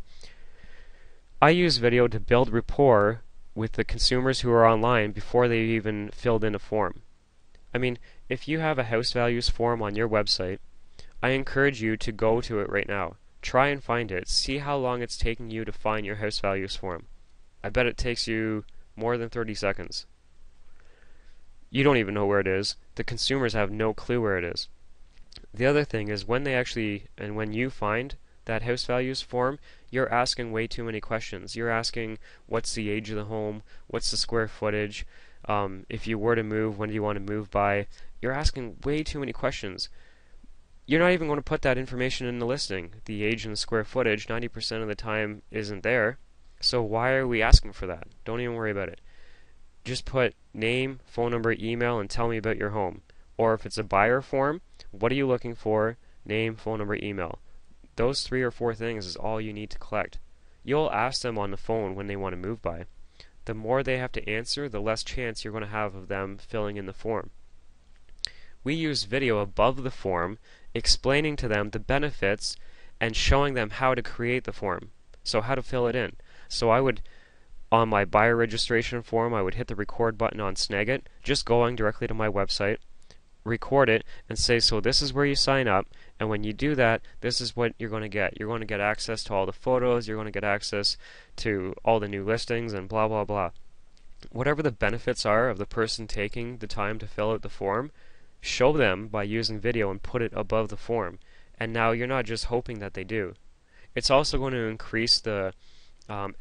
I use video to build rapport with the consumers who are online before they even filled in a form. I mean, if you have a house values form on your website, I encourage you to go to it right now. Try and find it. See how long it's taking you to find your house values form. I bet it takes you more than 30 seconds. You don't even know where it is. The consumers have no clue where it is. The other thing is when you find that house values form, you're asking way too many questions. You're asking what's the age of the home, what's the square footage, if you were to move, when do you want to move by. You're asking way too many questions. You're not even going to put that information in the listing. The age and the square footage 90% of the time isn't there. So why are we asking for that? Don't even worry about it. Just put name, phone number, email, and tell me about your home. Or if it's a buyer form, what are you looking for? Name, phone number, email. Those 3 or 4 things is all you need to collect. You'll ask them on the phone when they want to move by. The more they have to answer, the less chance you're going to have of them filling in the form. We use video above the form, explaining to them the benefits and showing them how to create the form. So how to fill it in. So I would, on my buyer registration form, I would hit the record button on Snagit, just going directly to my website, record it, and say, so this is where you sign up, and when you do that, this is what you're going to get. You're going to get access to all the photos, you're going to get access to all the new listings, and blah blah blah. Whatever the benefits are of the person taking the time to fill out the form, show them by using video and put it above the form. And now you're not just hoping that they do. It's also going to increase the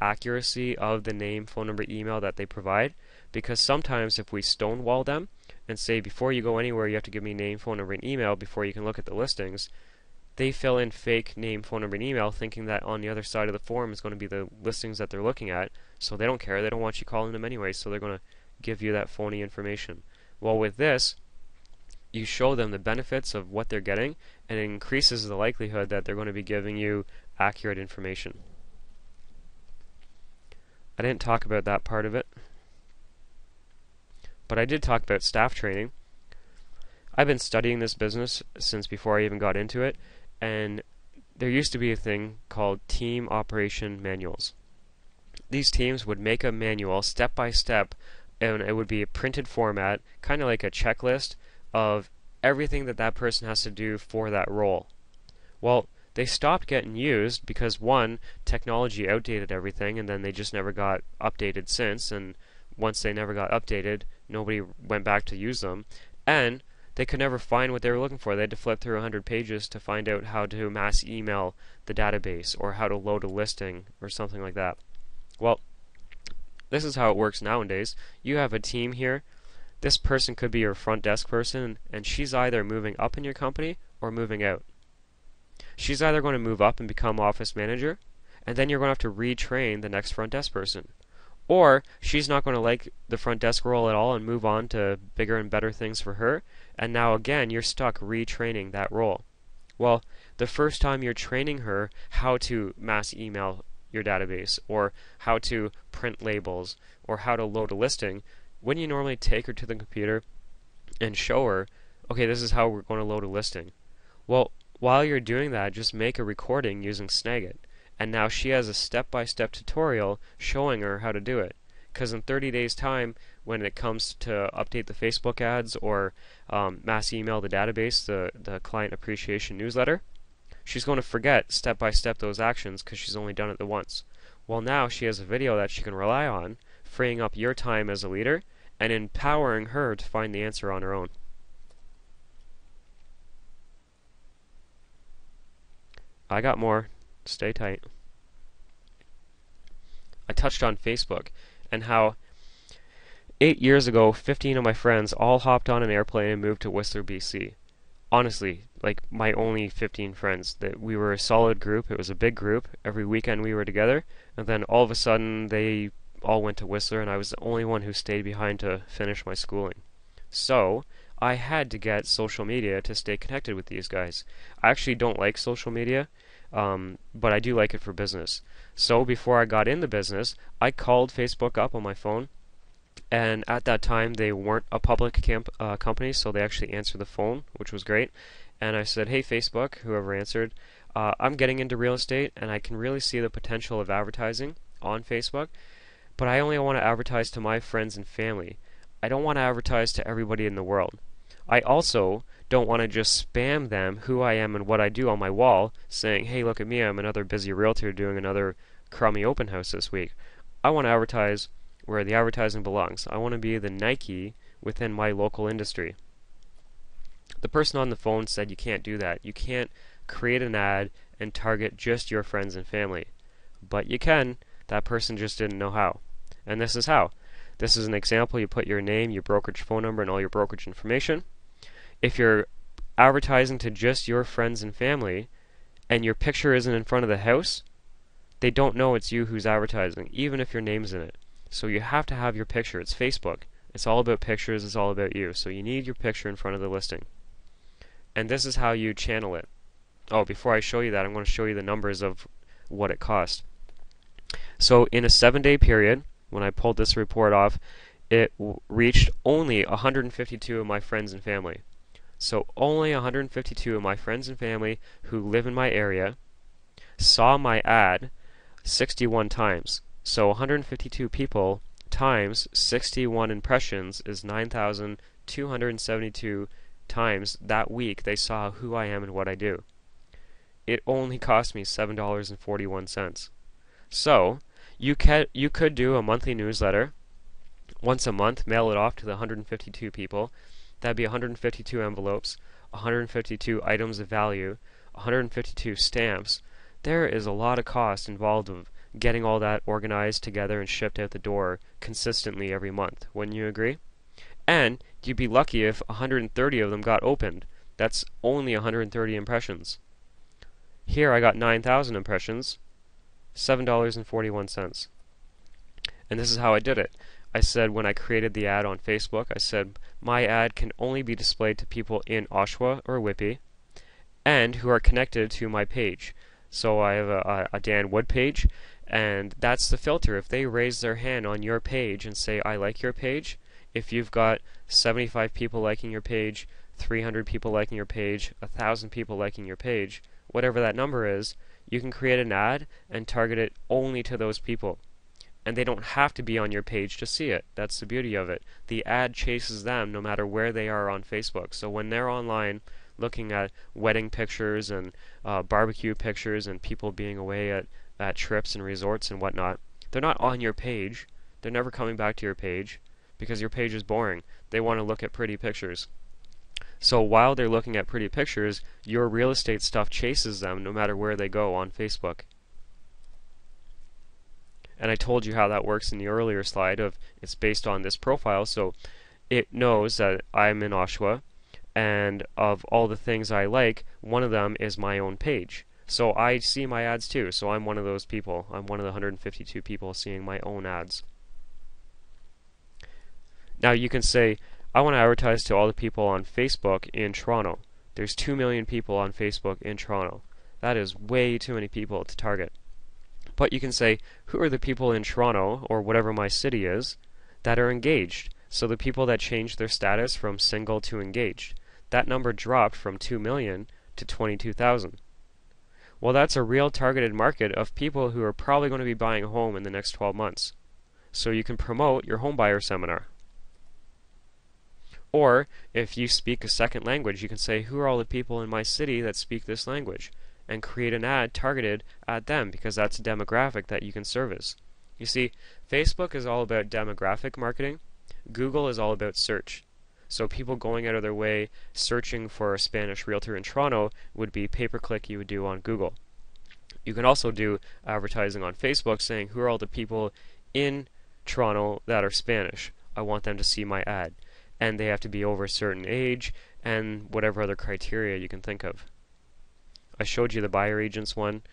accuracy of the name, phone number, email that they provide, because sometimes if we stonewall them and say before you go anywhere you have to give me name, phone number, and email before you can look at the listings, they fill in fake name, phone number, and email thinking that on the other side of the form is going to be the listings that they're looking at, so they don't care, they don't want you calling them anyway, so they're going to give you that phony information. Well, with this, you show them the benefits of what they're getting, and it increases the likelihood that they're going to be giving you accurate information. I didn't talk about that part of it, but I did talk about staff training. I've been studying this business since before I even got into it, and there used to be a thing called team operation manuals. These teams would make a manual step by step, and it would be a printed format, kind of like a checklist of everything that that person has to do for that role. Well, they stopped getting used because, one, technology outdated everything, and then they just never got updated since, and once they never got updated, nobody went back to use them, and they could never find what they were looking for. They had to flip through 100 pages to find out how to mass email the database or how to load a listing or something like that. Well, this is how it works nowadays. You have a team here. This person could be your front desk person, and she's either moving up in your company or moving out. She's either going to move up and become office manager, and then you're going to have to retrain the next front desk person. Or she's not going to like the front desk role at all and move on to bigger and better things for her, and now again you're stuck retraining that role. Well, the first time you're training her how to mass email your database, or how to print labels, or how to load a listing, wouldn't you normally take her to the computer and show her, okay, this is how we're going to load a listing? Well, while you're doing that, just make a recording using Snagit, and now she has a step-by-step tutorial showing her how to do it. Because in 30 days' time, when it comes to update the Facebook ads or mass email the database, the client appreciation newsletter, she's going to forget step-by-step those actions because she's only done it the once. Well, now she has a video that she can rely on freeing up your time as a leader and empowering her to find the answer on her own. I got more. Stay tight. I touched on Facebook and how 8 years ago, 15 of my friends all hopped on an airplane and moved to Whistler, BC. Honestly, like my only 15 friends. That we were a solid group. It was a big group. Every weekend we were together, and then all of a sudden they all went to Whistler, and I was the only one who stayed behind to finish my schooling. So I had to get social media to stay connected with these guys. I actually don't like social media, but I do like it for business. So before I got in the business, I called Facebook up on my phone, and at that time they weren't a public company, so they actually answered the phone, which was great. And I said, "Hey Facebook," whoever answered, "I'm getting into real estate, and I can really see the potential of advertising on Facebook, but I only want to advertise to my friends and family. I don't want to advertise to everybody in the world. I also don't want to just spam them who I am and what I do on my wall, saying, 'Hey, look at me, I'm another busy realtor doing another crummy open house this week.' I want to advertise where the advertising belongs. I want to be the Nike within my local industry." The person on the phone said, "You can't do that. You can't create an ad and target just your friends and family." But you can. That person just didn't know how. And this is how. This is an example. You put your name, your brokerage phone number, and all your brokerage information. If you're advertising to just your friends and family, and your picture isn't in front of the house, they don't know it's you who's advertising, even if your name's in it. So you have to have your picture. It's Facebook. It's all about pictures. It's all about you. So you need your picture in front of the listing. And this is how you channel it. Oh, before I show you that, I'm going to show you the numbers of what it cost. So in a 7-day period, when I pulled this report off, it reached only 152 of my friends and family. So only 152 of my friends and family who live in my area saw my ad 61 times. So 152 people times 61 impressions is 9,272 times that week they saw who I am and what I do. It only cost me $7.41. So you could do a monthly newsletter once a month, mail it off to the 152 people. That'd be 152 envelopes, 152 items of value, 152 stamps. There is a lot of cost involved of getting all that organized together and shipped out the door consistently every month. Wouldn't you agree? And you'd be lucky if 130 of them got opened. That's only 130 impressions. Here I got 9,000 impressions, $7.41. And this is how I did it. I said when I created the ad on Facebook, I said my ad can only be displayed to people in Oshawa or Whitby and who are connected to my page. So I have a Dan Wood page, and that's the filter. If they raise their hand on your page and say, "I like your page," if you've got 75 people liking your page, 300 people liking your page, 1,000 people liking your page, whatever that number is, you can create an ad and target it only to those people. And they don't have to be on your page to see it. That's the beauty of it. The ad chases them no matter where they are on Facebook. So when they're online looking at wedding pictures and barbecue pictures and people being away at trips and resorts and whatnot, they're not on your page. They're never coming back to your page because your page is boring. They want to look at pretty pictures. So while they're looking at pretty pictures, your real estate stuff chases them no matter where they go on Facebook. And I told you how that works in the earlier slide of it's based on this profile, so it knows that I'm in Oshawa, and of all the things I like, one of them is my own page. So I see my ads too, so I'm one of those people. I'm one of the 152 people seeing my own ads. Now you can say, I want to advertise to all the people on Facebook in Toronto. There's 2 million people on Facebook in Toronto. That is way too many people to target. But you can say, who are the people in Toronto, or whatever my city is, that are engaged? So the people that changed their status from single to engaged. That number dropped from 2 million to 22,000. Well, that's a real targeted market of people who are probably going to be buying a home in the next 12 months. So you can promote your home buyer seminar. Or, if you speak a second language, you can say, who are all the people in my city that speak this language? And create an ad targeted at them, because that's a demographic that you can service. You see, Facebook is all about demographic marketing. Google is all about search. So people going out of their way searching for a Spanish realtor in Toronto would be pay-per-click you would do on Google. You can also do advertising on Facebook saying, who are all the people in Toronto that are Spanish? I want them to see my ad. And they have to be over a certain age and whatever other criteria you can think of. I showed you the buyer agents one.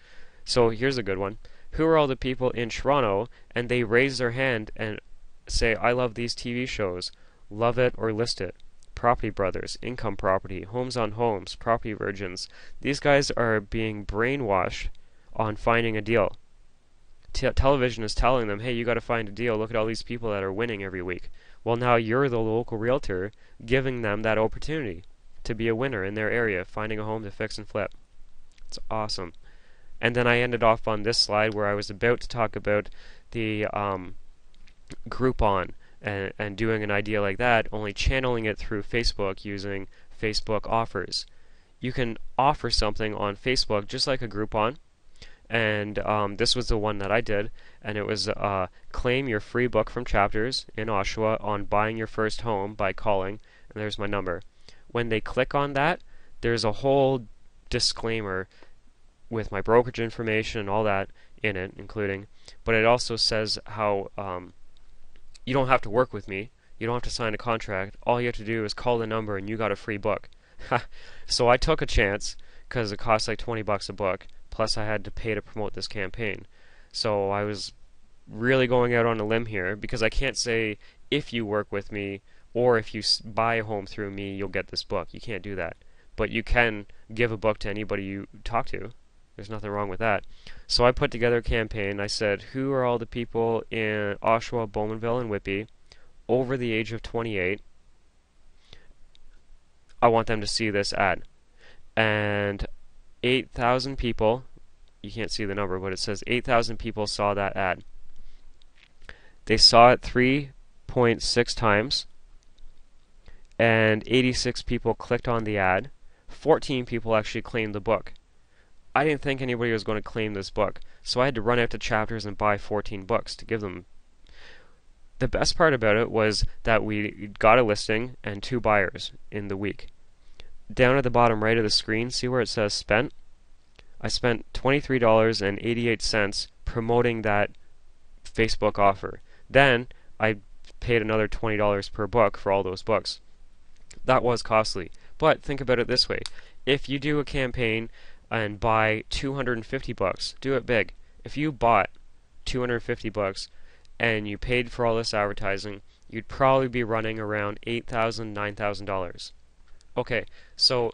So here's a good one. Who are all the people in Toronto and they raise their hand and say, I love these TV shows, love it or list it. Property Brothers, Income Property, Homes on Homes, Property Virgins. These guys are being brainwashed on finding a deal. Television is telling them, hey, you got to find a deal. Look at all these people that are winning every week. Well, now you're the local realtor giving them that opportunity to be a winner in their area, finding a home to fix and flip. It's awesome. And then I ended off on this slide where I was about to talk about the Groupon and doing an idea like that, only channeling it through Facebook using Facebook offers. You can offer something on Facebook just like a Groupon. And this was the one that I did, and it was claim your free book from Chapters in Oshawa on buying your first home by calling, and there's my number. When they click on that, there's a whole disclaimer with my brokerage information and all that in it, including, but it also says how you don't have to work with me, you don't have to sign a contract, all you have to do is call the number and you got a free book. So I took a chance, because it cost like $20 a book, plus I had to pay to promote this campaign. So I was really going out on a limb here, because I can't say if you work with me or if you buy a home through me you'll get this book. You can't do that. But you can give a book to anybody you talk to. There's nothing wrong with that. So I put together a campaign. I said, who are all the people in Oshawa, Bowmanville, and Whitby over the age of 28? I want them to see this ad. And 8,000 people, you can't see the number, but it says 8,000 people saw that ad. They saw it 3.6 times, and 86 people clicked on the ad. 14 people actually claimed the book. I didn't think anybody was going to claim this book, so I had to run out to Chapters and buy 14 books to give them. The best part about it was that we got a listing and 2 buyers in the week. Down at the bottom right of the screen, see where it says spent? I spent $23.88 promoting that Facebook offer. Then I paid another $20 per book for all those books. That was costly. But think about it this way. If you do a campaign and buy 250 books, do it big. If you bought 250 books and you paid for all this advertising, you'd probably be running around $8,000, $9,000. Okay, so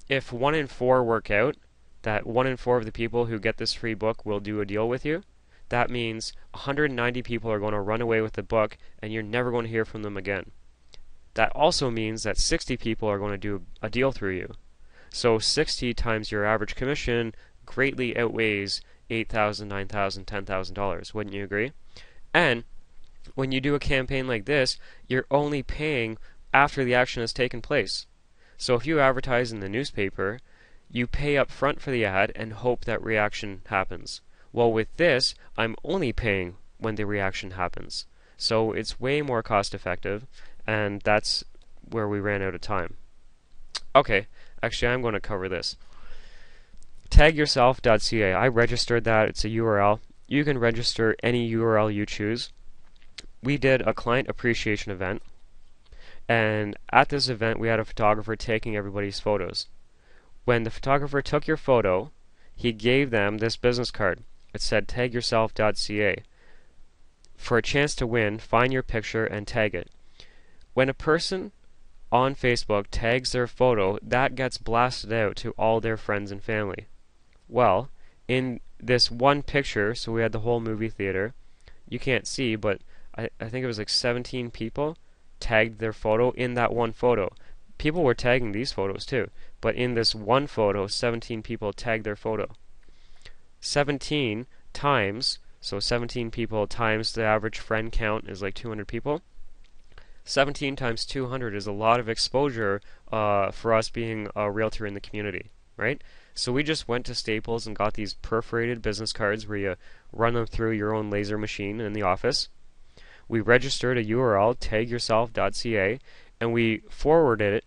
if 1 in 4 work out, that 1 in 4 of the people who get this free book will do a deal with you, that means 190 people are going to run away with the book and you're never going to hear from them again. That also means that 60 people are going to do a deal through you. So 60 times your average commission greatly outweighs $8,000, $9,000, $10,000. Wouldn't you agree? And when you do a campaign like this, you're only paying after the action has taken place. So if you advertise in the newspaper, you pay up front for the ad and hope that reaction happens. Well, with this, I'm only paying when the reaction happens. So it's way more cost effective, and that's where we ran out of time. Okay, actually I'm going to cover this. Tagyourself.ca. I registered that. It's a URL. You can register any URL you choose. We did a client appreciation event, and at this event we had a photographer taking everybody's photos. When the photographer took your photo, he gave them this business card. It said tagyourself.ca. For a chance to win, find your picture and tag it. When a person on Facebook tags their photo, that gets blasted out to all their friends and family. Well, in this one picture, so we had the whole movie theater, you can't see, but I think it was like 17 people tagged their photo in that one photo. People were tagging these photos too, but in this one photo, 17 people tagged their photo. 17 times, so 17 people times the average friend count is like 200 people. 17 times 200 is a lot of exposure for us being a realtor in the community, right? So we just went to Staples and got these perforated business cards where you run them through your own laser machine in the office. We registered a URL, tagyourself.ca, and we forwarded it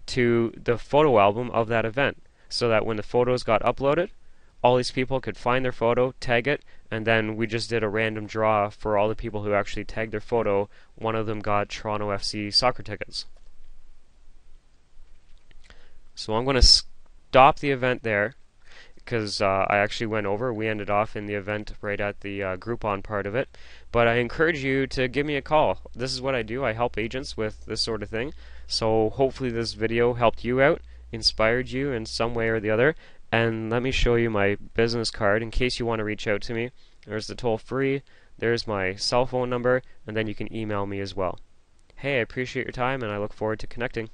to the photo album of that event so that when the photos got uploaded, all these people could find their photo, tag it, and then we just did a random draw for all the people who actually tagged their photo. One of them got Toronto FC soccer tickets. So I'm going to stop the event there because I actually went over. We ended off in the event right at the Groupon part of it. But I encourage you to give me a call. This is what I do. I help agents with this sort of thing. So hopefully this video helped you out, inspired you in some way or the other. And let me show you my business card in case you want to reach out to me. There's the toll free, there's my cell phone number, and then you can email me as well. Hey, I appreciate your time and I look forward to connecting.